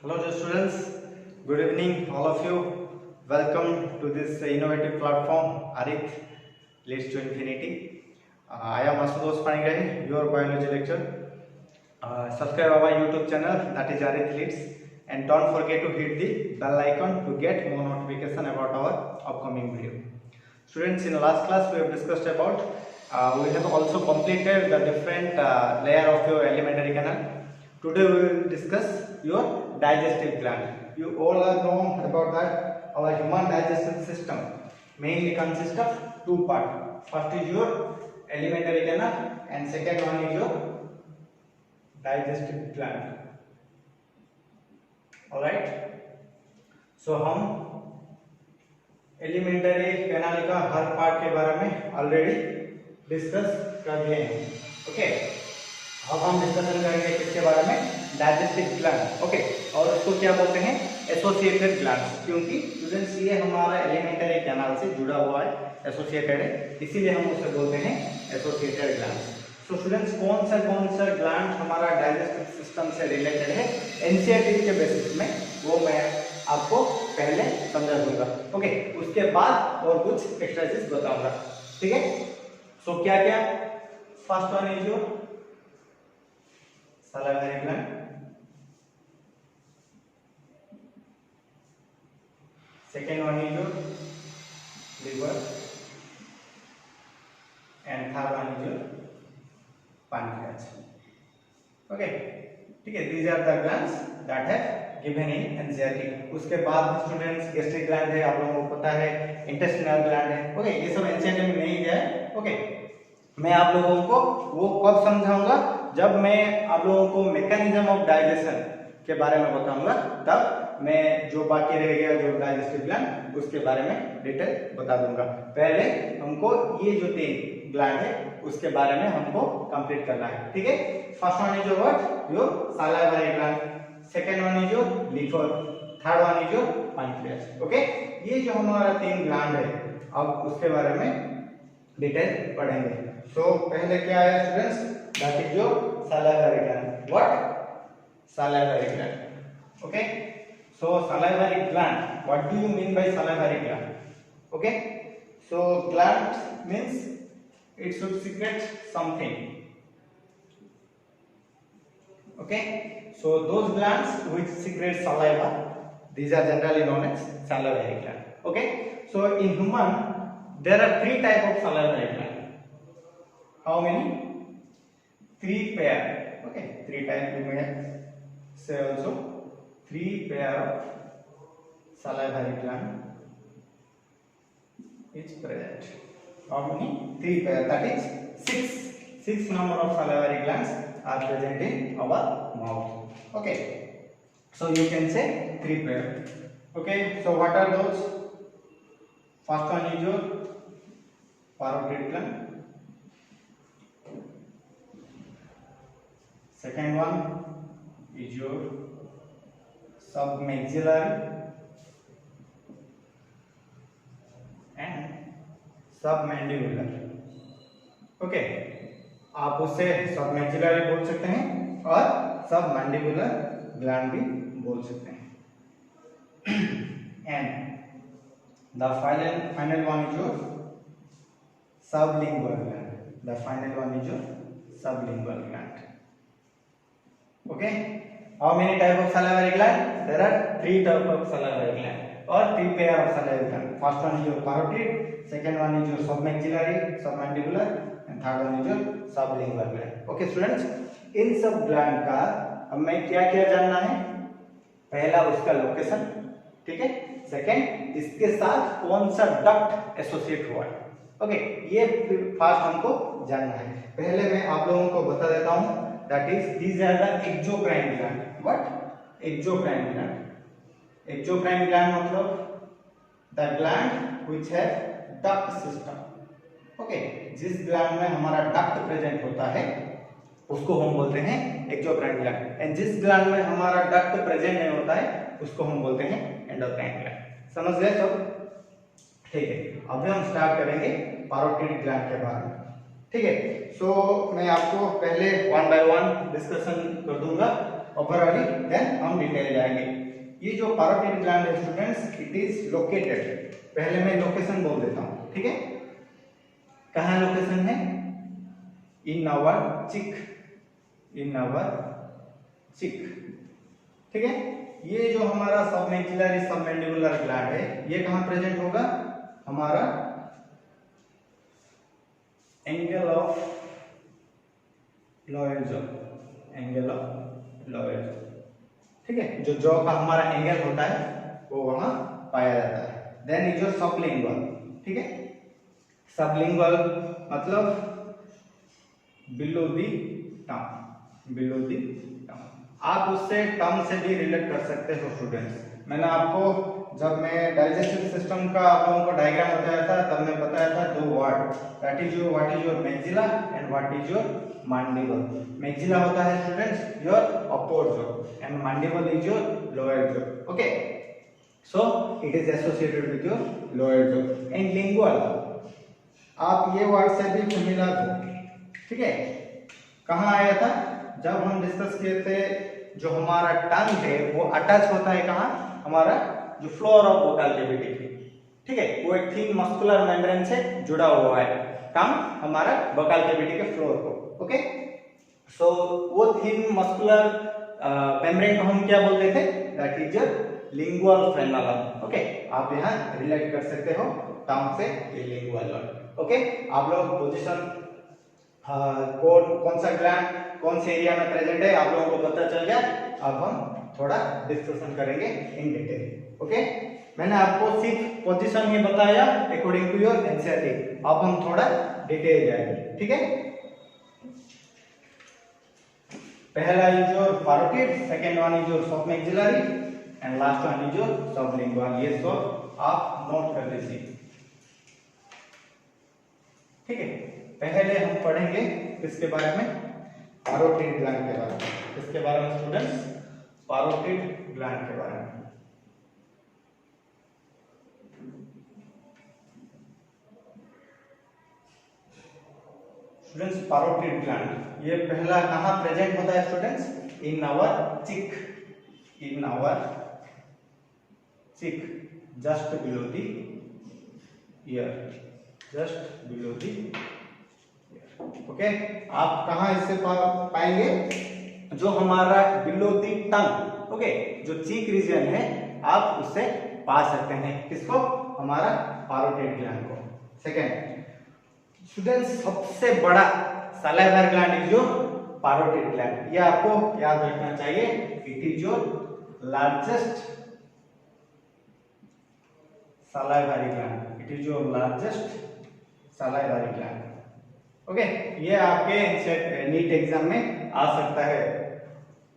Hello dear students, good evening all of you. Welcome to this innovative platform Arith Leads to Infinity. I am Asutosh Panigrahi, your biology lecturer. Subscribe our YouTube channel, that is Arith Leads, and don't forget to hit the bell icon to get more notification about our upcoming video. Students, in the last class we have discussed about we have also completed the different layer of your alimentary canal. Today we will discuss your digestive gland. You all are known about that our human digestive system mainly consists of two parts. First is your alimentary canal and second one is your digestive gland. Alright. So हम elementary canal का हर part के बारे में already discuss कर लिए हैं. Okay, अब हम डिस्कशन करेंगे किसके बारे में, डाइजेस्टिव ग्लैंड. ओके, और इसको क्या बोलते हैं, एसोसिएटेड ग्लैंड्स, क्योंकि स्टूडेंट्स ये हमारा एलिमेंटरी कैनाल से जुड़ा हुआ है, एसोसिएटेड है, इसीलिए हम उसे बोलते हैं एसोसिएटेड ग्लैंड्स. तो स्टूडेंट्स कौन सा ग्लैंड हमारा डाइजेस्टिव सिस्टम से रिलेटेड है एनसीईआरटी के बेसिस में, वो मैं आपको पहले समझा दूंगा. ओके, उसके बाद और कुछ एक्सरसाइजेस बताऊंगा. ठीक है, सो क्या क्या, first one is your salivary gland, second one is your liver, and third one is your pancreas. Okay, ठीक है, these are the glands that have given in NCERT. उसके बाद स्टूडेंट्स गैस्ट्रिक ग्लैंड है, आप लोगों को पता है, इंटेस्टिनल ग्लैंड है. ओके, ये सब NCERT में नहीं दिया है. ओके, मैं आप लोगों को वो कब समझाऊंगा, जब मैं आप लोगों को मैकेनिज्म ऑफ डाइजेशन के बारे में बताऊंगा, तब मैं जो बाकी रह गया जो डाइजेस्टिव ग्लैंड उसके बारे में डिटेल बता दूंगा. पहले हमको ये जो तीन ग्लैंड है उसके बारे में हमको कंप्लीट करना है. ठीक है, first one is your what, your salivary gland, second one is your liver, third one is your pancreas. Okay, ये जो हमारा तीन ग्लैंड है अब उसके बारे में डिटेल पढ़ेंगे. सो पहले क्या है students, that is your salivary gland. What? Salivary gland. Okay, so salivary gland, what do you mean by salivary gland? Okay, so gland means it should secrete something. Okay, so those glands which secrete saliva, these are generally known as salivary gland. Okay, so in human there are three type of salivary gland. How many? Three pair. Okay, three type you may say also. Three pair of salivary gland is present. How many? Three pair, that is six number of salivary glands are present in our mouth. Okay, so you can say three pair. Okay, so what are those? First one is your parotid gland. Second one is your submaxillary and submandibular. Okay, आप उसे submaxillary बोल सकते हैं और submandibular gland भी बोल सकते हैं. And the final one is your sublingual gland. The final one is your sublingual gland. Okay, how many type of salivary gland? There are three type of salivary gland or three pair of salivary gland. First one is your parotid, second one is your submaxillary, submandibular, and third one is your sublingual gland. Okay students, इन सब gland का हमें क्या क्या जानना है, पहला उसका location. ठीक है, सेकंड इसके साथ कौन सा डक्ट एसोसिएट हुआ है. ओके, ये फर्स्ट हमको जानना है. पहले मैं आप लोगों को बता देता हूँ, that is these are the exocrine gland. What? Exocrine gland. Exocrine gland मतलब the gland which has duct system. Okay, जिस ग्लैंड में हमारा डक्ट प्रेजेंट होता है उसको हम बोलते हैं एक्सोक्राइन ग्लैंड, एंड जिस ग्लैंड में हमारा डक्ट प्रेजेंट नहीं होता है उसको हम बोलते हैं एंडोक्राइन ग्लैंड. समझ गए सब? ठीक है, अभी हम स्टार्ट करेंगे पैरोटिड ग्लैंड के बारे में. ठीक है, सो मैं आपको पहले वन बाय वन डिस्कशन कर दूंगा ओवरऑली, देन हम डिटेल जाएंगे। ये जो पैरोटिड ग्लैंड है स्टूडेंट्स, इट इज लोकेटेड, पहले मैं लोकेशन बोल देता हूँ, ठीक है। कहाँ लोकेशन है? इन आवर चिक, इन आवर चिक, ठीक है। ये जो हमारा सबमैक्सिलरी सबमैंडिबुलर ग्लैंड है, ये कहाँ प्रेजेंट होगा? हमारा angle of lower jaw, angle of lower jaw, ठीक है। जो जॉ का हमारा एंगल होता है वो वहां पाया जाता है। देन इज योर सबलिंगुअल, ठीक है। सबलिंगुअल मतलब below the tongue, below the टंग। आप उससे टंग से भी रिलेट कर सकते हो स्टूडेंट्स। मैंने आपको जब मैं डाइजेस्टिव सिस्टम का आप लोगों को डायग्राम बताया था, तब मैं बताया था दो word, that is your what is your maxilla and what is your mandible. Maxilla होता है students your upper jaw and mandible is your lower jaw, okay. So it is associated with your lower jaw. And lingual, आप ये word से भी familiar हो, ठीक है। कहाँ आया था? जब हम डिस्कस किए थे, जो हमारा टंग है वो अटैच होता है कहाँ? हमारा जो फ्लोर ऑफ वोकल कैविटी, ठीक है, वो एक थिन मस्कुलर मेम्ब्रेन से जुड़ा हुआ है, टंग हमारा वोकल कैविटी के फ्लोर को, ओके। सो वो थिन मस्कुलर मेम्ब्रेन को हम क्या बोलते थे? That is your lingual frenulum, okay. आप यहाँ रिलेट कर सकते हो टंग से ये लिंगुअल, ओके। आप लोग पोजीशन कौन सा ग्लैंड कौन से एरिया में प्रेजेंट है आप लोगों को पता चल गया। अब हम थोड़ा डिस्कशन करेंगे इन डिटेल, ओके। मैंने आपको सिर्फ पोजीशन ही बताया अकॉर्डिंग टू योर एनसीईआरटी, अब हम थोड़ा डिटेल जाएंगे, ठीक है। पहला is your parotid, second one is your submaxillary and last one is your sublingual. ये सब आप नोट कर लीजिए, ठीक है। पहले हम पढ़ेंगे किसके बारे में? पैरोटिड ग्लैंड के बारे में। किसके बारे में स्टूडेंट्स? पैरोटिड ग्लैंड के बारे में। स्टूडेंट्स पैरोटिड ग्लैंड ये पहला कहाँ प्रेजेंट होता है स्टूडेंट्स? इन आवर चिक, इन आवर चिक, just below the year, just below the, okay. आप कहाँ इससे पाएंगे? जो हमारा बिलो दी टंग, ओके, जो चीक रीजन है आप उससे पा सकते हैं। किसको? हमारा पैरोटिड ग्लैंड को। सेकंड स्टूडेंट्स, सबसे बड़ा salivary gland is your parotid gland. ये आपको याद रखना चाहिए। It is your largest salivary gland, it is your largest salivary gland, okay. ये आपके नीट एग्जाम में आ सकता है।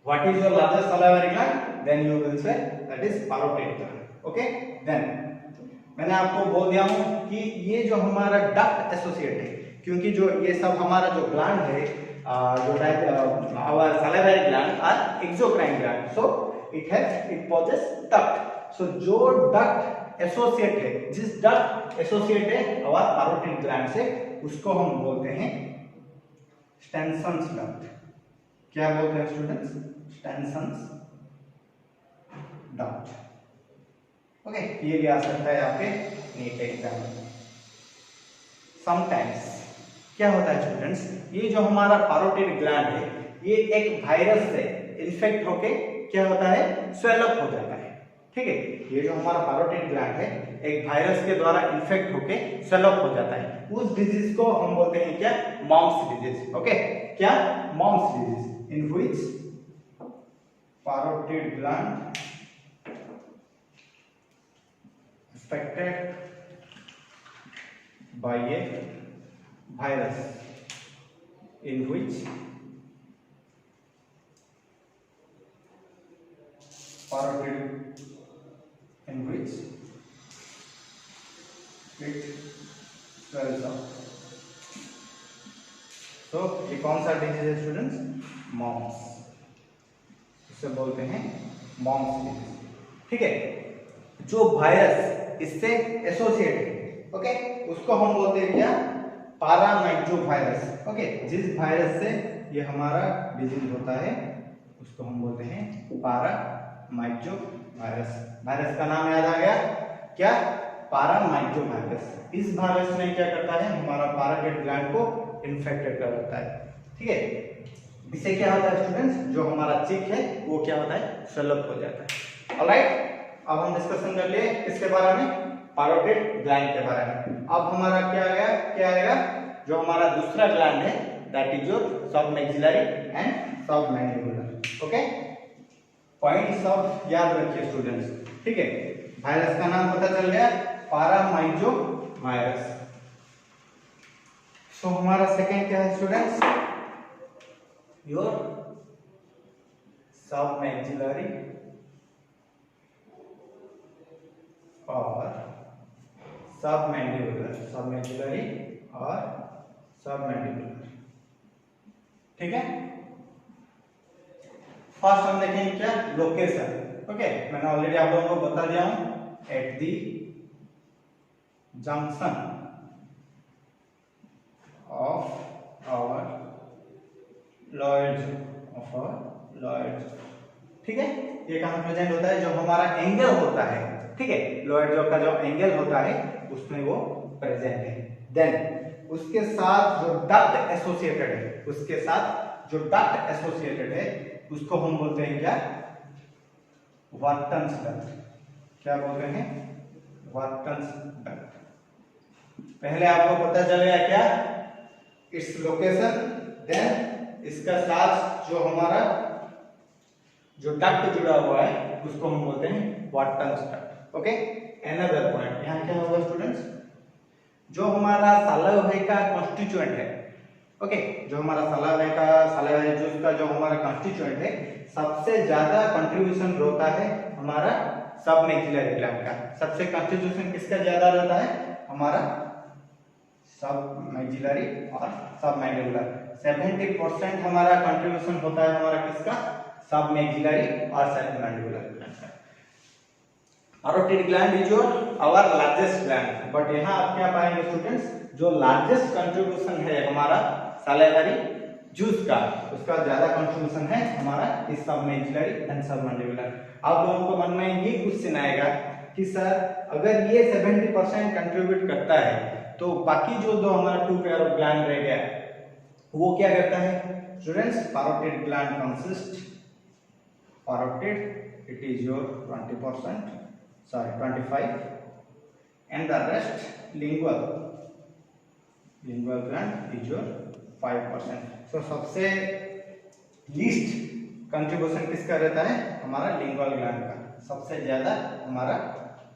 What is your largest salivary gland? Then you will say that is parotid gland, okay. Then मैंने आपको बोल दिया हूं कि ये जो हमारा डक्ट एसोसिएट है, क्योंकि जो ये सब हमारा जो ग्लैंड है, जो our salivary gland are exocrine gland, so it possess duct. So जो डक्ट एसोसिएट है, जिस डक्ट एसोसिएट है आवर पैरोटिड ग्लैंड से, उसको हम बोलते हैं स्टेनसन्स डक्ट। क्या बोलते हैं स्टूडेंट्स? स्टेनसन्स duct, okay. ये भी आ सकता है आपके नीट एग्जाम में। समटाइम्स क्या होता है स्टूडेंट्स, ये जो हमारा पैरोटिड ग्लैंड है, ये एक वायरस से इन्फेक्ट होके क्या होता है? स्वेल अप हो जाता है, ठीक है। ये जो हमारा पैरोटिड ग्लैंड है, एक वायरस के द्वारा इन्फेक्ट होके स्वेल अप हो जाता है। उस डिजीज को हम बोलते हैं क्या? Mumps disease, okay. क्या? Mumps disease, in which parotid gland affected by a virus, in which parotid, in which it swells up. तो ये कौन सा डिजीज है स्टूडेंट्स? मॉम्स, इसे बोलते हैं मॉम्स डिजीज, ठीक है। जो वायरस इससे एसोसिएट है, ओके, उसको हम बोलते हैं क्या? पैरामाइक्रो वायरस, ओके। जिस वायरस से ये हमारा डिजीज होता है उसको हम बोलते हैं पारामाइक्रो वायरस। वायरस का नाम याद आ गया क्या? पारामाइक्रो वायरस। इस वायरस ने क्या करता है, हमारा पैराटाइड ग्लैंड को इन्फेक्टेड कर देता है। ठीक है, इससे क्या होता है स्टूडेंट्स, जो हमारा चिक है वो क्या होता है, स्वेलअप हो जाता है। ऑलराइट, अब हम डिस्कशन कर लिए किसके बारे में, पैराटाइड ग्लैंड के बारे में। अब हमारा क्या आएगा, जो हमारा दूसरा ग्लैंड है that is your submaxillary and submandibular. Okay, points of याद रखिए स्टूडेंट्स। ठीक है, वायरस का नाम पता चल गया, पारामाइक्रो वायरस। सो हमारा सेकंड क्या है स्टूडेंट्स, योर सबमैक्सिलरी और सबमैंडिबुलर, सबमैक्सिलरी और सबमैंडिबुलर। ठीक है, फर्स्ट हम देखेंगे क्या, लोकेशन। ओके, मैंने ऑलरेडी आप लोगों को बता दिया हूं, at the junction of our lower jaw. ठीक है, ये कहां प्रेजेंट होता है, जो हमारा एंगल होता है। ठीक है, लॉयड जॉ का जो एंगल होता है उसमें वो प्रेजेंट है। देन उसके साथ जो डक्ट एसोसिएटेड है, उसके साथ जो डक्ट एसोसिएटेड है उसको हम बोलते हैं क्या, वार्टन्स डक्ट। क्या बोलते हैं, वार्टन्स डक्ट। पहले आपको पता चल गया क्या, इट्स लोकेशन, देन इसका साथ जो हमारा जो डक्ट जुड़ा हुआ है उसको हम बोलते हैं Wharton's duct. Okay, another point यहां क्या होगा स्टूडेंट्स, जो हमारा सालाइवा का कॉन्स्टिट्यूएंट है। ओके, जो हमारा सालाइवा जूस का जो हमारा कॉन्स्टिट्यूएंट है, सबसे ज्यादा कंट्रीब्यूशन होता है हमारा सबमैक्सिलरी ग्लैंड का। सबसे कंट्रीब्यूशन किसका ज्यादा रहता है, हमारा सबमैक्सिलरी और सबमैंडिबुलर। 70% हमारा कंट्रीब्यूशन होता है हमारा किसका, सबमैक्सिलरी और सबमैंडिबुलर ग्लैंड का। Parotid gland is your our largest gland, but यहाँ आप क्या पाएंगे स्टूडेंट्स, जो लार्जेस्ट कंट्रीब्यूशन है हमारा सालाइवरी जूस का, उसका ज्यादा कंट्रीब्यूशन है हमारा इस सबमैक्सिलरी एंड सबमैंडिबुलर। आप लोगों को मन में ये क्वेश्चन आएगा कि सर अगर ये 70% कंट्रीब्यूट करता है तो बाकी जो दो हमारा 2 पेयर ऑफ ग्लैंड रह गया वो क्या करता है students, parotid gland consist, parotid it is your 20%, sorry 25, and the rest lingual gland is your 5%. so सबसे लीस्ट कंट्रीब्यूशन किसका रहता है, हमारा लिंगुअल ग्लैंड का। सबसे ज्यादा हमारा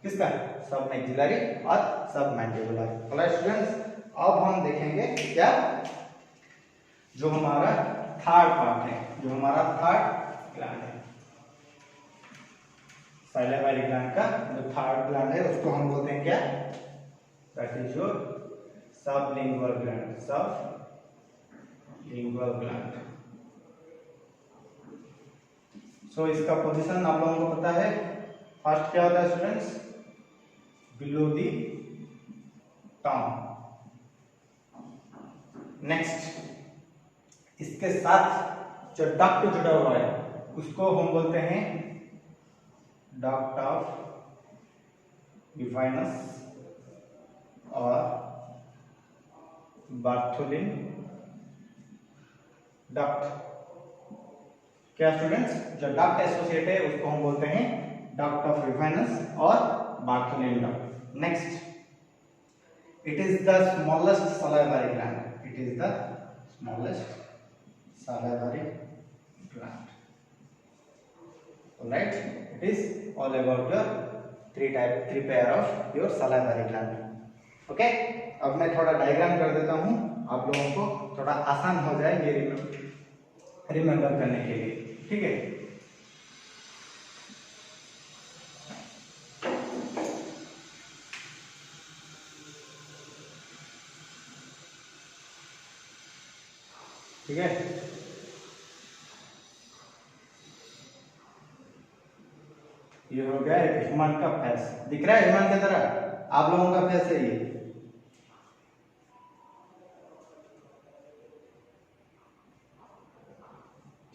किसका, सबमैक्सिलरी और सबमैंडिबुलर। ऑलराइट स्टूडेंट्स, अब हम देखेंगे क्या, जो हमारा थर्ड पार्ट है, जो हमारा थर्ड ग्लैंड है साइलेवरी ग्लैंड का, जो थर्ड ग्लैंड है उसको हम बोलते हैं क्या, that is your sublingual gland, sublingual gland. So इसका पोजीशन आप लोगों को पता है, फर्स्ट क्या होता है students, below the tongue. Next इसके साथ जो डक्ट जुड़ा हुआ है उसको हम बोलते हैं डक्ट ऑफ यूफाइनस और बार्थोलिन डक्ट। क्या स्टूडेंट्स, जो डक्ट एसोसिएट है उसको हम बोलते हैं डक्ट ऑफ यूफाइनस और Bartholin duct. Next, it is the smallest salivary gland, it is the smallest salivary gland. Alright, it is all about your three pair of your salivary gland. Okay, अब मैं थोड़ा diagram कर देता हूँ, आप लोगों को थोड़ा आसान हो जाए ये रिमेम्बर करने के लिए। ठीक है, ठीक है, ये हो गया एक ह्यूमन का फेस, दिख रहा है ह्यूमन की तरह, आप लोगों का फेस है ये।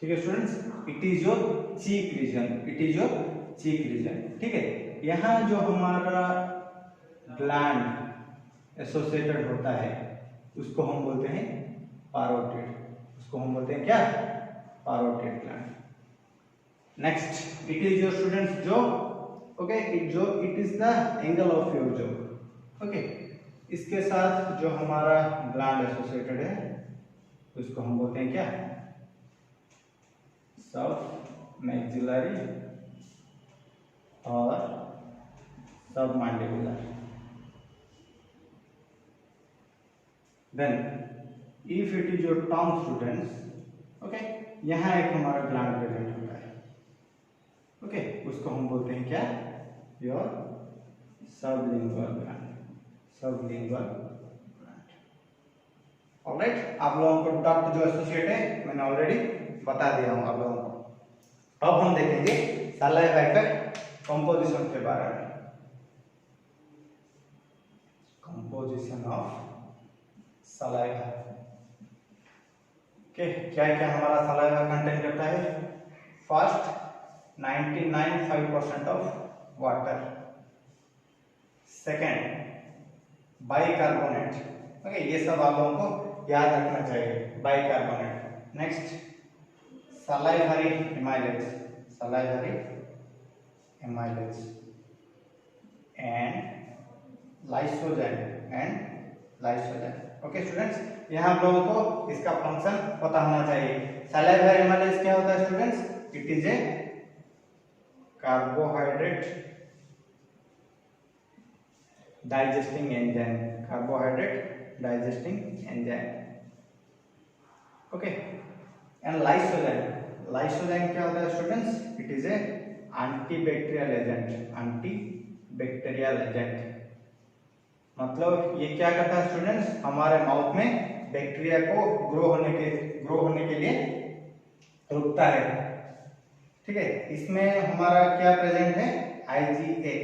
ठीक है students, it is your cheek region, it is your cheek region. ठीक है, यहाँ जो हमारा ग्लैंड एसोसिएटेड होता है उसको हम बोलते हैं पैरोटिड, उसको हम बोलते हैं क्या, parotid gland. Next, it is your students jaw, okay, it is the angle of your jaw, okay, इसके साथ जो हमारा ग्लैंड एसोसिएटेड है उसको हम बोलते हैं क्या, सब मैक्सिलरी और sub mandibular. Then if it is your tongue students, okay, यहाँ एक हमारा ग्लैंड प्रेजेंट होता है, ओके, उसको हम बोलते हैं क्या, your sublingual gland, sublingual gland. Alright, आप लोगों को डक्ट जो एसोसिएट है मैंने ऑलरेडी बता दिया हूं आप लोगों को। अब हम देखेंगे सलाइवा का कंपोजिशन के बारे में, कंपोजिशन ऑफ सलाइवा। ओके, क्या क्या हमारा सलाइवा कंटेन करता है। First, 99.5% of water. Second, bicarbonate. Okay, ये सब आप लोगों को याद रखना चाहिए, bicarbonate. Next, salivary amylase, salivary amylase and lysozyme okay students, यहाँ आप लोगों को इसका फंक्शन पता होना चाहिए। salivary amylase क्या होता है students, it is a carbohydrate digesting enzyme, carbohydrate digesting enzyme, okay. And lysozyme क्या होता है students, it is a antibacterial agent, antibacterial agent. मतलब ये क्या करता है स्टूडेंट्स, हमारे माउथ में बैक्टीरिया को ग्रो होने के लिए रुकता है। ठीक है, इसमें हमारा क्या प्रेजेंट है, IgA,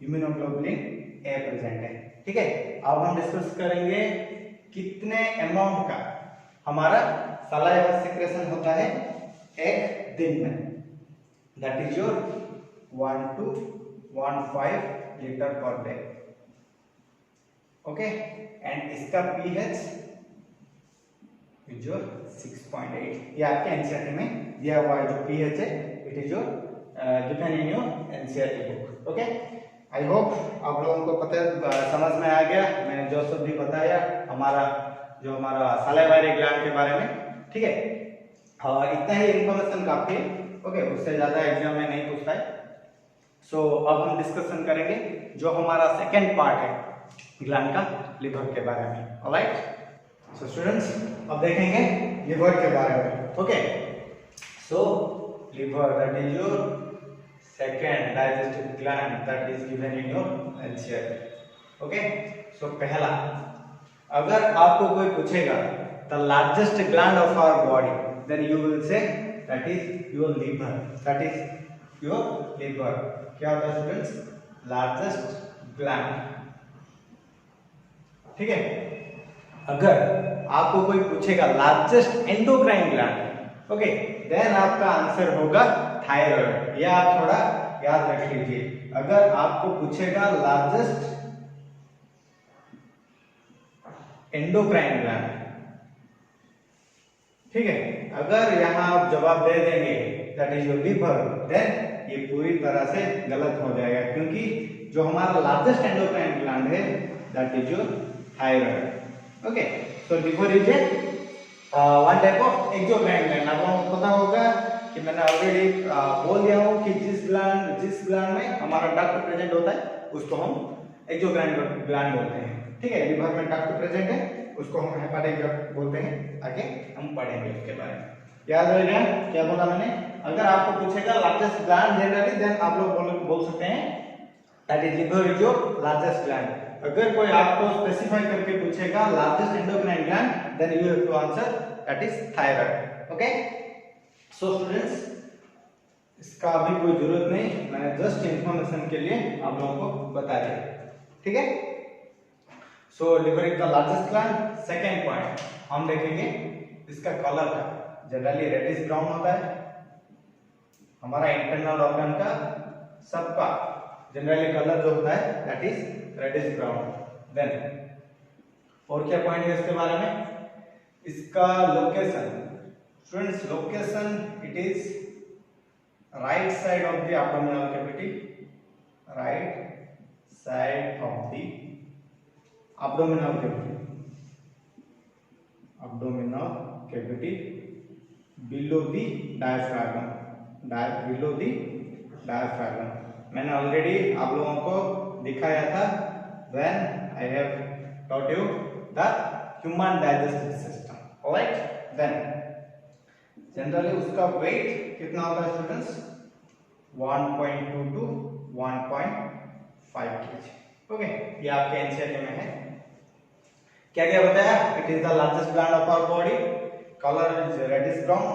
इम्यूनोग्लोबुलिन ए प्रेजेंट है। ठीक है, अब हम डिस्कस करेंगे कितने अमाउंट का हमारा सलाइवा सिक्रेशन होता है एक दिन में, that is your 1 to 1.5 litre per day, okay. And इसका pH इज योर 6.8, ये आपके एनसीईआरटी में दिया हुआ है जो pH है, it is your given in your NCERT book, okay. I hope आप लोगों को पता समझ में आ गया, मैंने जो सब भी बताया हमारा सलाइवरी ग्लैंड के बारे में। ठीक है, इतना ही इंफॉर्मेशन काफी है, ओके, उससे ज्यादा एग्जाम में नहीं पूछता है। सो अब हम डिस्कशन करेंगे जो हमारा सेकेंड पार्ट है ग्लैंड का, लिवर के बारे में। ऑलराइट, सो स्टूडेंट्स अब देखेंगे लिवर के बारे में, okay. So liver, that is your second digestive gland that is given in your NCERT, okay. So पहला, अगर आपको कोई पूछेगा the largest gland of our body, then you will say that is your liver, that is your liver. क्या होता है students, largest gland. ठीक है, अगर आपको कोई पूछेगा largest endocrine gland, okay, then आपका आंसर होगा थायराइड। यह आप थोड़ा याद रख लीजिए। अगर आपको पूछेगा लार्जेस्ट एंडोक्राइन ग्लैंड, ठीक है, अगर यहाँ आप जवाब दे देंगे that is your liver, then ये पूरी तरह से गलत हो जाएगा, क्योंकि जो हमारा लार्जेस्ट एंडोक्राइन ग्लैंड है that is your thyroid, okay. So liver is a one type of exocrine gland. आप लोगों को पता होगा कि मैंने ऑलरेडी बोल दिया हूँ कि जिस ग्लैंड में हमारा डक्ट प्रेजेंट होता है उसको हम एक्सोक्राइन ग्लैंड बोलते हैं। ठीक है, लिवर में डक्ट प्रेजेंट है उसको हम हेपाटिक डक्ट बोलते हैं। आगे हम पढ़ेंगे उसके बारे में। याद रहेगा क्या बोला मैंने, अगर आपको पूछेगा लार्जेस्ट ग्लैंड जनरली, देन आप लोग बोल सकते हैं that is liver is your largest gland. अगर कोई आपको स्पेसिफाई करके पूछेगा largest endocrine gland, then you have to answer that is thyroid, okay. So students, इसका अभी कोई जरूरत नहीं, मैंने जस्ट इंफॉर्मेशन के लिए आप लोगों को बता दिया। ठीक है, so liver is the largest gland. Second point हम देखेंगे इसका कलर का जनरली रेडिश ब्राउन होता है। हमारा इंटरनल ऑर्गन का सबका जनरली कलर जो होता है that is reddish brown. Then और क्या पॉइंट है इसके बारे में, इसका location, students location it is right side of the abdominal cavity, right side of the abdominal cavity, abdominal cavity below the diaphragm, below the diaphragm। मैंने already आप लोगों को दिखाया था when I have taught you the human digestive system, alright। then generally उसका wait कितना होता है स्टूडेंट्स, 1.2 to 1.5 kg। ओके, ये आपके एनसीईआरटी में है। क्या क्या बताया, it is the largest gland of our body, colour is reddish brown,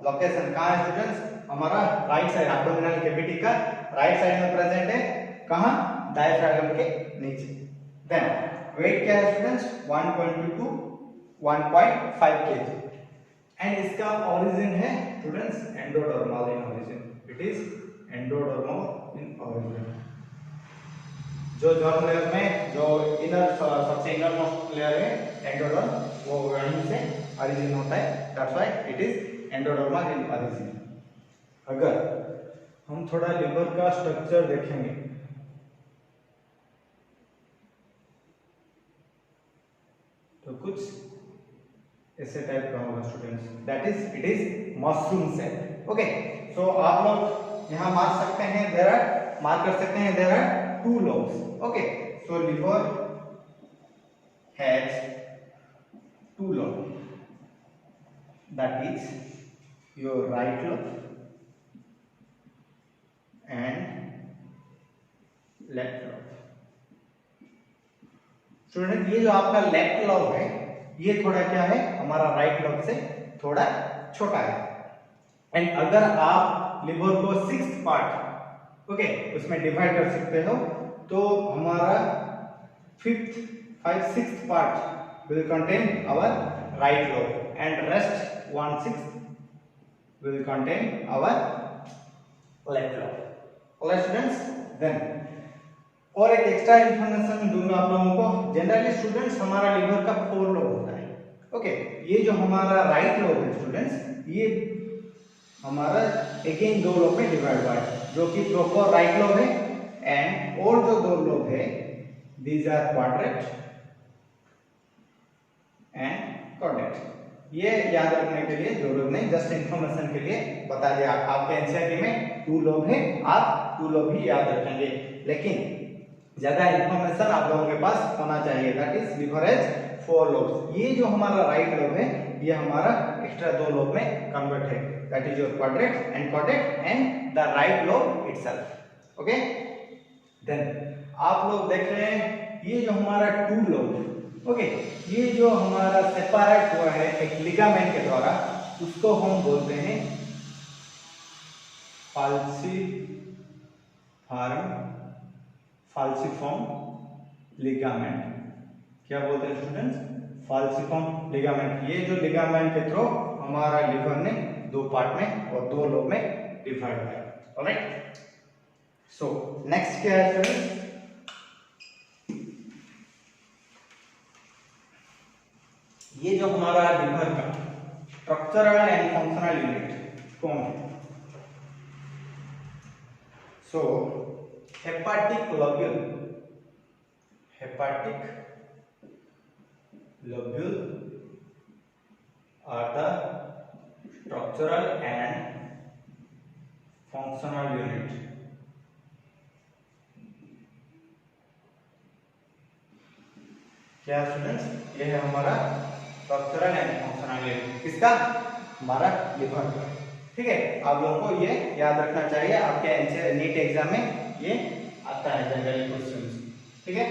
location कहाँ है स्टूडेंट्स, हमारा राइट साइड एब्डोमिनल कैविटी का राइट साइड में प्रेजेंट है, कहाँ, डायफ्रागम के नीचे। देन वेट क्या है स्टूडेंट्स, 1.2 to 1.5 kg। एंड इसका ओरिजिन है students endodermal in origin, it is endodermal in origin. जो जर्म लेयर में जो इनर सबसे इनर मोस्ट लेयर है एंडोडर्म, वो वहीं से ओरिजिन होता है, that's why it is endodermal in origin. अगर हम थोड़ा लिवर का स्ट्रक्चर देखेंगे तो कुछ ऐसे टाइप का होगा students, that is it is mushroom shape. Okay, so आप लोग यहाँ मार सकते हैं, मार्क कर सकते हैं there are two lobes। okay, so liver has two lobes, that is your right lobe and left lobe। Student ये जो आपका लेफ्ट लोब है ये थोड़ा क्या है, हमारा राइट लोब से थोड़ा छोटा है। एंड अगर आप लिवर को 6th पार्ट उसमें डिवाइड कर सकते हो तो हमारा 5th 6th part will contain our right lobe and rest 1/6 will contain our left lobe। Alright students, then और एक एक्स्ट्रा इंफॉर्मेशन दूंगा आप लोगों को। जनरली स्टूडेंट्स हमारा लिवर का 4 लोब होता है। ओके, ये जो हमारा राइट लोब है स्टूडेंट्स, ये हमारा अगेन 2 लोब में डिवाइड हुआ है, जो कि प्रॉपर राइट लोब है। एंड और जो 2 लोब है these are quadrate and caudate. ये याद रखने के लिए जरूरत नहीं, जस्ट इंफॉर्मेशन के लिए बता दिया। आपके एनसीईआरटी में 2 लोब है, आप 2 लोब ही याद रखेंगे, लेकिन ज्यादा इंफॉर्मेशन आप लोगों के पास होना चाहिए। That is liver has 4 lobes. ये जो हमारा राइट लोब है ये हमारा एक्स्ट्रा 2 लोब में कन्वर्ट है, that is your quadrate and caudate and the right lobe itself. Okay, then आप लोग देख रहे हैं ये जो हमारा 2 लोब, ओके, ये जो हमारा सेपरेट हुआ है एक लिगामेंट के द्वारा, उसको हम बोलते हैं फाल्सिफॉर्म लिगामेंट। क्या बोलते हैं स्टूडेंट्स, फाल्सिफॉर्म लिगामेंट। ये जो लिगामेंट के थ्रू हमारा लिवर ने 2 पार्ट में और 2 लोब में डिवाइड हुआ है। ऑलराइट, सो नेक्स्ट क्या है स्टूडेंट्स, ये जो हमारा लिवर का स्ट्रक्चरल एंड फंक्शनल यूनिट कौन है। So hepatic lobule are the structural and functional unit। क्या स्टूडेंट्स, ये है हमारा स्ट्रक्चरल एंड फंक्शनल यूनिट, किसका, हमारा लिवर का। ठीक है, आप लोगों को ये याद रखना चाहिए, आपके नीट एग्जाम में ये आता है जनरल क्वेश्चंस। ठीक है,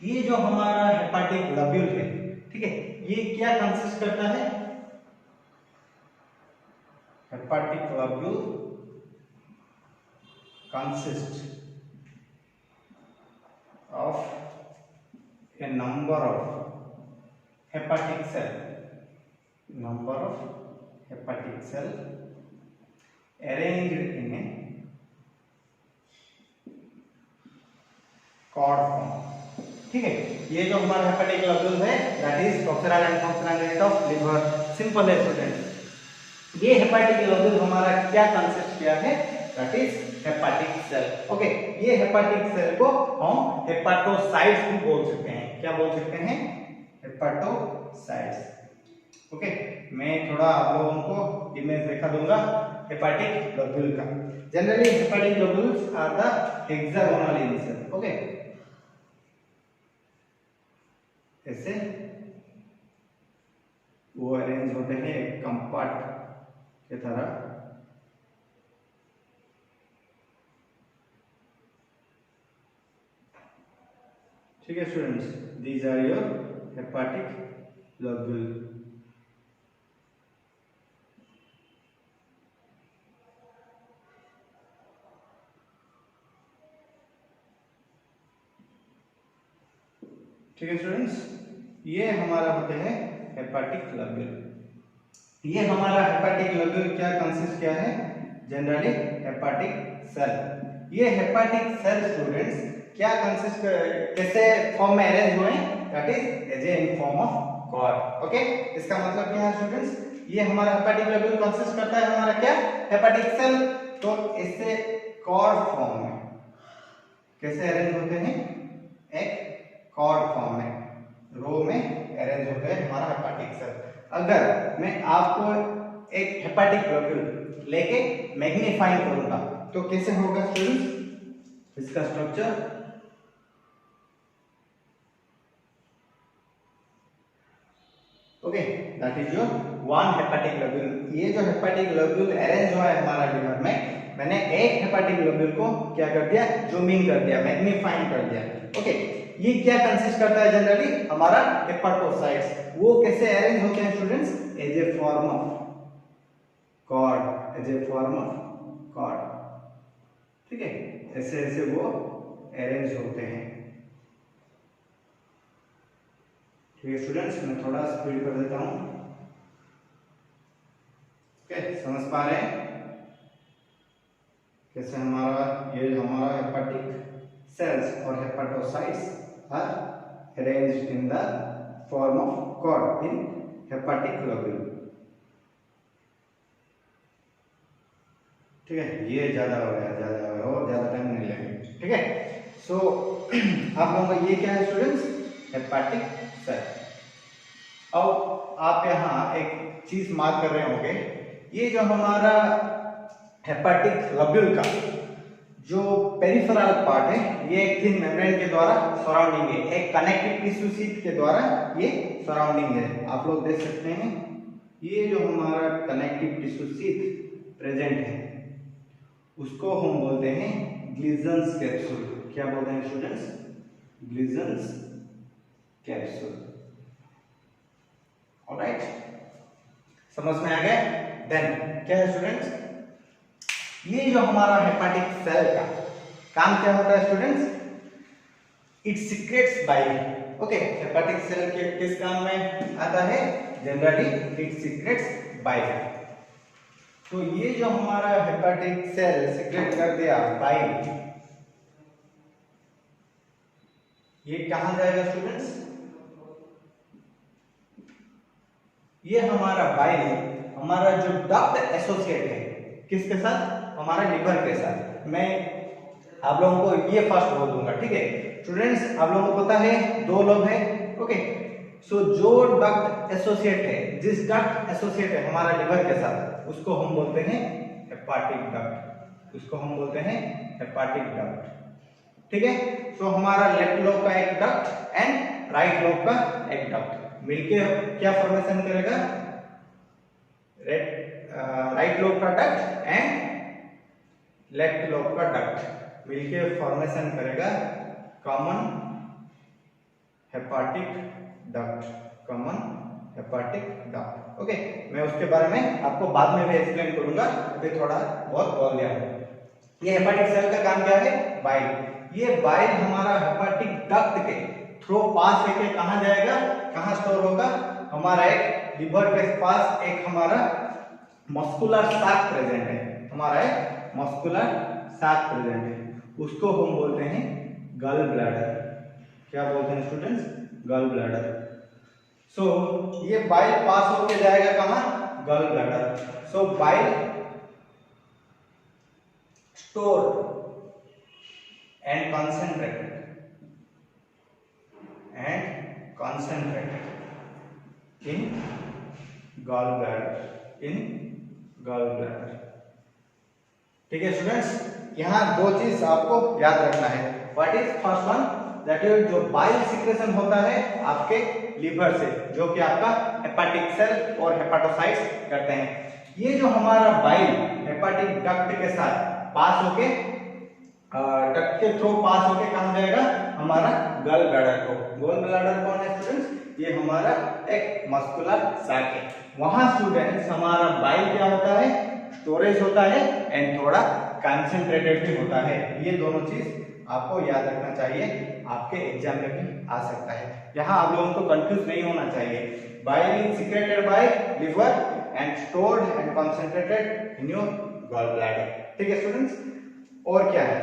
ये जो हमारा हेपाटिक लोब्यूल है, ठीक है, ये क्या कंसिस्ट करता है, hepatic lobule consist of a number of hepatic cell, number of hepatic cell arranged in a cord form. ठीक है, ये जो हमारा हेपेटिक लोब्यूल है that is structural and functional unit of liver. Simple है स्टूडेंट, ये हेपेटिक लोब्यूल हमारा क्या कंसिस्ट किया है, that is hepatic cell. Okay, ये हेपेटिक सेल को हम हेपाटोसाइट्स भी बोल सकते हैं। क्या बोल सकते हैं, हेपाटोसाइट्स। ओके, मैं थोड़ा आप लोगों को इमेज दिखा दूंगा हेपेटिक लोब्यूल का। Generally hepatic lobules are the hexagonal in cell. Okay, ऐसे वो अरेंज होते हैं एक कंपार्ट की तरह। ठीक है students, these are your hepatic lobule. ठीक है स्टूडेंट्स, ये हमारा होते हैं हेपेटिक लोब्यूल। ये हमारा हेपेटिक लोब्यूल क्या कंसिस्ट किया है, जनरली हेपेटिक सेल। ये हेपेटिक सेल स्टूडेंट्स क्या कंसिस्ट, कैसे फॉर्म में अरेंज हुए हैं, that is as a in form of cord. Okay, इसका मतलब क्या है स्टूडेंट्स, ये हमारा हेपेटिक लोब्यूल कंसिस्ट करता है हमारा क्या, हेपेटिक सेल। तो इससे कॉर्ड फॉर्म में कैसे अरेंज होते हैं, एक कॉर्ड फॉर्म में, रो में अरेंज होते हैं हमारा हेपेटिक सेल। अगर मैं आपको एक हेपेटिक लोब्यूल लेके मैग्नीफाई करूंगा तो कैसे होगा स्टूडेंट्स, इसका structure okay, that is your one hepatic lobule. ये जो हेपेटिक लोब्यूल अरेंज हुआ है हमारा लिवर में, मैंने एक हेपेटिक लोब्यूल को क्या कर दिया, जूमिंग कर दिया, मैग्नीफाई कर दिया। ओके, ये क्या कंसिस्ट करता है जनरली, हमारा हेपाटोसाइट्स। वो कैसे अरेंज होते हैं students, as a form of cord, as a form of cord. ठीक है, ऐसे ऐसे वो अरेंज होते हैं। ठीक है स्टूडेंट्स, मैं थोड़ा स्पीड कर देता हूं। ओके, समझ पा रहे हैं कैसे हमारा ये हमारा hepatic cells or hepatocytes are arranged in the form of cord in hepatic lobule। ठीक है, ये ज्यादा हो गया, और ज्यादा टाइम नहीं लगेगा। ठीक है, सो आप लोगों का ये क्या है स्टूडेंट्स, हेपेटिक सेल। अब आप यहाँ एक चीज मार्क कर रहे होंगे, ये जो हमारा हेपेटिक लोब्यूल का जो पेरिफेरल पार्ट है, ये एक थिन मेम्ब्रेन के द्वारा सराउंडिंग है, एक कनेक्टिव टिश्यू शीथ के द्वारा ये सराउंडिंग है। आप लोग देख सकते हैं ये जो हमारा कनेक्टिव टिश्यू शीथ प्रेजेंट है उसको हम बोलते हैं ग्लिजन्स कैप्सूल। क्या बोलते हैं स्टूडेंट्स, ग्लिजन्स कैप्सूल। ऑलराइट, समझ में आ गया। देन क्या है स्टूडेंट्स, ये जो हमारा हेपेटिक सेल का काम क्या होता है students, it secretes bile. Okay, hepatic cell के किस काम में आता है, जनरली इट सीक्रेट्स बाइल। तो ये जो हमारा हेपेटिक सेल सीक्रेट कर दिया बाइल, ये कहां जाएगा स्टूडेंट्स, ये हमारा बाइल हमारा जो डक्ट एसोसिएट है किसके साथ, हमारा लिवर के साथ। मैं आप लोगों को ये फर्स्ट बोल दूंगा। ठीक है स्टूडेंट्स, आप लोगों को पता है दो लोब है। ओके, सो जो डक्ट एसोसिएट है, जिस डक्ट एसोसिएट है हमारा लिवर के साथ, उसको हम बोलते हैं हेपेटिक डक्ट, उसको हम बोलते हैं हेपेटिक डक्ट। ठीक है, सो हमारा लेफ्ट लोब का एक डक्ट एंड राइट लोब का एक डक्ट मिलके क्या फॉर्मेशन करेगा, राइट लोब का डक्ट एंड लेफ्ट लोब का डक्ट मिलके फॉर्मेशन करेगा common hepatic duct, common hepatic duct. Okay, मैं उसके बारे में आपको बाद में भी एक्सप्लेन करूंगा, अभी थोड़ा बहुत बोल दिया हूं। ये हेपेटिक सेल का काम क्या है, बाइल। ये बाइल हमारा हेपेटिक डक्ट के थ्रू पास होके कहां जाएगा, कहां स्टोर होगा, हमारा एक लिवर के पास एक हमारा मस्कुलर साक प्रेजेंट है, हमारा एक मस्कुलर साक प्रेजेंट है, उसको हम बोलते हैं गल ब्लैडर। क्या बोलते हैं स्टूडेंट्स? गल ब्लैडर। सो ये बाइल पास होके जाएगा कहां? गल bladder. So bile stored and concentrated in gallbladder, ठीक है स्टूडेंट्स, यहाँ दो चीज आपको याद रखना है। What is first one? That is जो बाइल सिक्रेशन होता है आपके लिवर से, जो कि आपका हेपाटिक सेल और हेपाटोसाइट्स करते हैं। ये जो हमारा बाइल हेपाटिक डक्ट के साथ पास होके डक्ट के थ्रू पास होके कहां जाएगा? हमारा गल ब्लैडर को। गल ब्लैडर कौन है स्टूडेंट्स? ये हमारा एक मस्कुलर साक है। वहां स्टूडेंट्स हमारा बाइल क्या होता है? स्टोरेज होता है एंड थोड़ा कंसंट्रेटेड भी होता है। ये दोनों चीज आपको याद रखना चाहिए, आपके एग्जाम में भी आ सकता है। यहाँ आप लोगों को कंफ्यूज नहीं होना चाहिए। Bile is secreted by liver and stored and concentrated in your gall bladder. ठीक है स्टूडेंट्स, और क्या है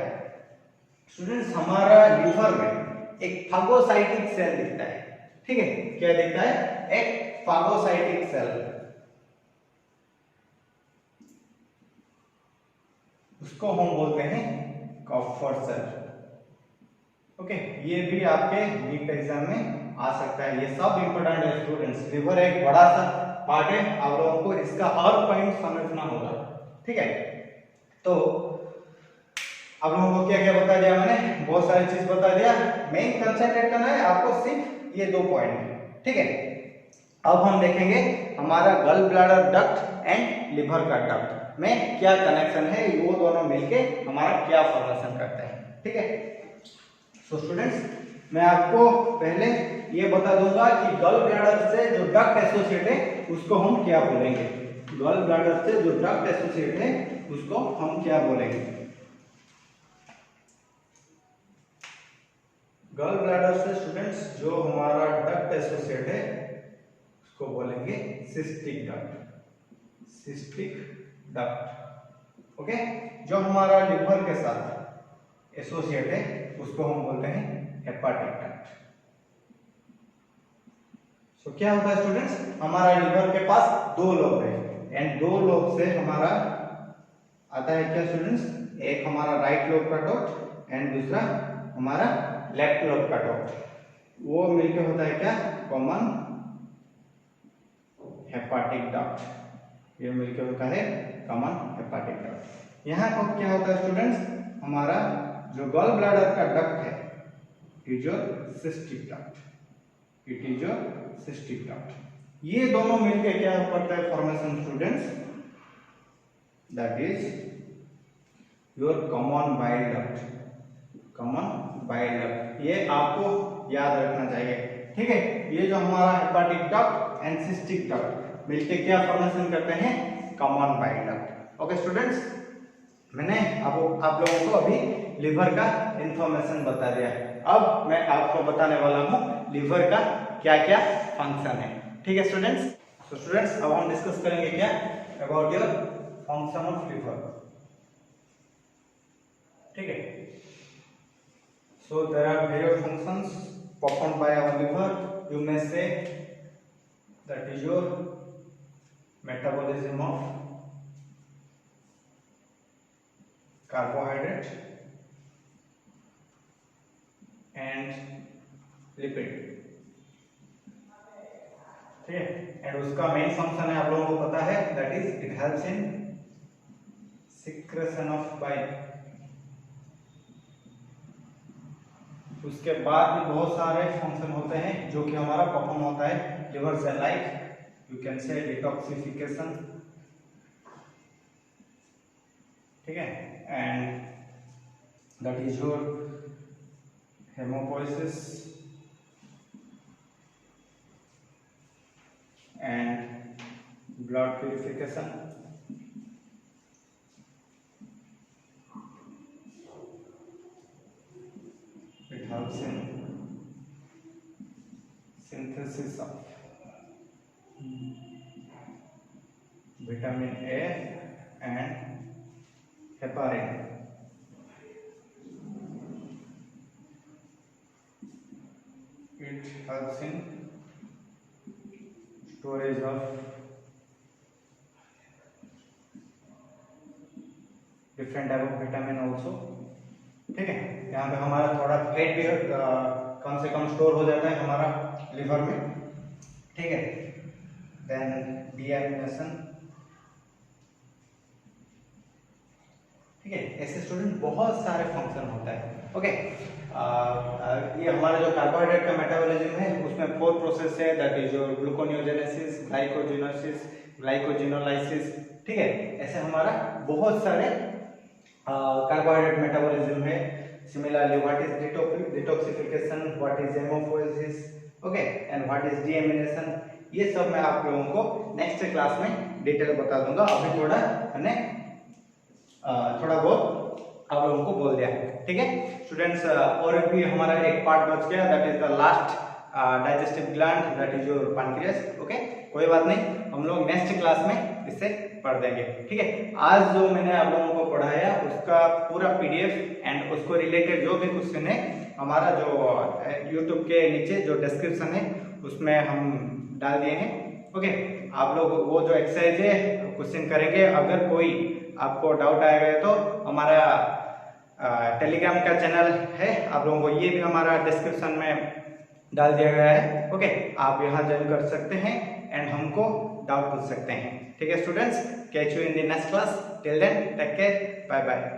स्टूडेंट्स? हमारा लिवर में एक फागोसाइटिक सेल दिखता है। ठीक है, क्या दिखता है? एक फागोसाइटिक सेल, उसको हम बोलते हैं कॉपर सेल। ओके, ये भी आपके नीट एग्जाम में आ सकता है। ये सब इंपॉर्टेंट है स्टूडेंट्स। लिवर एक बड़ा सा पार्ट है, आप लोगों को इसका हर पॉइंट समझना होगा। ठीक है, तो आप लोगों को क्या क्या बता दिया मैंने? बहुत सारी चीज बता दिया। मेन कंसंट्रेट करना है आपको सिर्फ ये दो पॉइंट। ठीक है, अब हम देखेंगे हमारा गल ब्लैडर डक्ट एंड लिवर का डक्ट में क्या कनेक्शन है, वो दोनों मिलके हमारा क्या फॉर्मेशन करते हैं। ठीक है, सो स्टूडेंट्स, मैं आपको पहले ये बता दूंगा कि गल ब्लैडर से जो डक्ट एसोसिएट है उसको हम क्या बोलेंगे। गल ब्लैडर से जो डक्ट एसोसिएट है उसको हम क्या बोलेंगे? गल ब्लैडर से स्टूडेंट्स जो हमारा डक्ट एसोसिएट है उसको बोलेंगे cystic duct. Cystic duct. Okay, जो हमारा लिवर के साथ एसोसिएट है उसको हम बोलते हैं हेपाटिक डक्ट। सो क्या होता है स्टूडेंट्स? हमारा लिवर के पास दो लोब है एंड दो लोब से हमारा आता है क्या स्टूडेंट्स? एक हमारा राइट लोब का डक्ट एंड दूसरा हमारा लेफ्ट लोब का डक्ट। वो मिलके होता है क्या? Common hepatic duct. ये मिलके होता है कॉमन हेपाटिक डक्ट। यहाँ पर क्या होता है स्टूडेंट्स? हमारा जो गॉल ब्लैडर का डक्ट है it is your cystic duct. It is your cystic duct. ये दोनों मिलके क्या करता है formation students? That is your common bile duct. Common bile duct, ये आपको याद रखना चाहिए। ठीक है, ये जो हमारा hepatic duct and cystic duct मिलके क्या फॉर्मेशन करते हैं? Common bile duct. Okay students, मैंने आप लोगों को अभी लिवर का इंफॉर्मेशन बता दिया। अब मैं आपको बताने वाला हूँ लिवर का क्या क्या फंक्शन है। ठीक है स्टूडेंट्स, तो स्टूडेंट्स अब हम डिस्कस करेंगे क्या about your function of liver. ठीक है, so there are various functions performed by our liver. You may say that is your metabolism of carbohydrate and lipid। ठीक है, एंड उसका मेन फंक्शन है आप लोगों को पता है, that is it helps in secretion of bile. उसके बाद भी बहुत सारे फंक्शन होते हैं जो कि हमारा परफॉर्म होता है लिवर से, like you can say detoxification. ठीक है, and that is your hemopoiesis and blood purification। It helps in synthesis of vitamin A and heparin. It helps in storage of different type of vitamin also. ठीक है, यहाँ पे हमारा थोड़ा fat भी कम से कम स्टोर हो जाता है हमारा लिवर में. ठीक है, देन डीएमिनेशन. ठीक है, ऐसे स्टूडेंट बहुत सारे फंक्शन होता है. ओके, ये हमारा जो कार्बोहाइड्रेट का मेटाबॉलिज्म है उसमें 4 प्रोसेस है, that is your gluconeogenesis, glycogenesis, glycogenolysis. ठीक है, ऐसे हमारा बहुत सारे कार्बोहाइड्रेट मेटाबॉलिज्म है. Similarly what is detoxification, what is haemopoiesis, okay, and what is deamination. ये सब मैं आप लोगों को नेक्स्ट क्लास में डिटेल बता दूंगा. अभी थोड़ा बहुत आप लोगों को बोल दिया. ठीक है स्टूडेंट्स, और भी हमारा एक पार्ट बच गया, that is the last digestive gland, that is your pancreas. Okay, कोई बात नहीं, हम लोग नेक्स्ट क्लास में इससे पढ़ देंगे. ठीक है, आज जो मैंने आप लोगों को पढ़ाया उसका पूरा पीडीएफ एंड उसको रिलेटेड जो भी क्वेश्चन है हमारा जो यूट्यूब के नीचे जो डिस्क्रिप्शन है उसमें हम डाल दिए हैं. ओके, आप लोग वो जो एक्सरसाइज है क्वेश्चन करेंगे. अगर कोई आपको डाउट आएगा तो हमारा टेलीग्राम का चैनल है, आप लोगों को ये भी हमारा डिस्क्रिप्शन में डाल दिया गया है. ओके, आप यहाँ ज्वाइन कर सकते हैं एंड हमको डाउट पूछ सकते हैं. ठीक है students, catch you in the next class. Till then take care, bye bye.